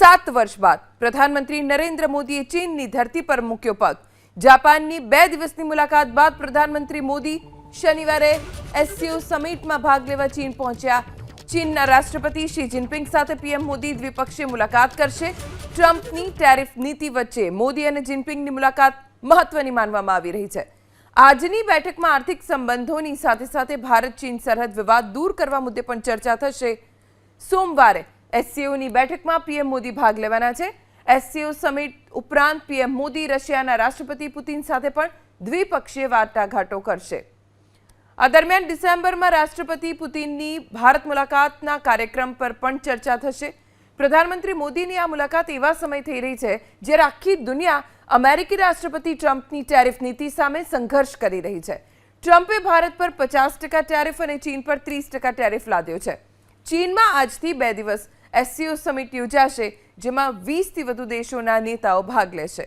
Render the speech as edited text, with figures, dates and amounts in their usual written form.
7 વર્ષ બાદ પ્રધાનમંત્રી નરેન્દ્ર મોદીએ ચીનની ધરતી પર મૂક્યો પગ। જાપાનની 2 દિવસની મુલાકાત બાદ પ્રધાનમંત્રી મોદી શનિવારે એસસીઓ સમિટમાં ભાગ લેવા ચીન પહોંચ્યા। ચીનના રાષ્ટ્રપતિ શી જિનપિંગ સાથે પીએમ મોદી દ્વિપક્ષીય મુલાકાત કરશે। ટ્રમ્પની ટેરિફ નીતિ વચ્ચે મોદી અને જિનપિંગની મુલાકાત મહત્વની માનવામાં આવી રહી છે। આજની બેઠકમાં આર્થિક સંબંધોની સાથે સાથે ભારત ચીન સરહદ વિવાદ દૂર કરવા મુદ્દે પણ ચર્ચા થશે। સોમવારે એસસીઓની બેઠકમાં પીએમ મોદી ભાગ લેવાના છે। એસસીઓ સમિટ ઉપરાંત પીએમ મોદી રશિયાના રાષ્ટ્રપતિ પુતિન સાથે પણ દ્વિપક્ષીય વાટાઘાટો કરશે। આ દરમિયાન ડિસેમ્બરમાં રાષ્ટ્રપતિ પુતિનની ભારત મુલાકાતના કાર્યક્રમ પર પણ ચર્ચા થશે। પ્રધાનમંત્રી મોદીની આ મુલાકાત એવા સમય થઈ રહી છે જ્યારે આખી દુનિયા અમેરિકી રાષ્ટ્રપતિ ટ્રમ્પની ટેરિફ નીતિ સામે સંઘર્ષ કરી રહી છે। ટ્રમ્પે ભારત પર 50% ટેરિફ અને ચીન પર 30% ટેરિફ લાદ્યો છે। ચીનમાં આજથી 2 દિવસ એસસીઓ સમિટ યોજાશે, જેમાં 20થી વધુ દેશોના નેતાઓ ભાગ લેશે।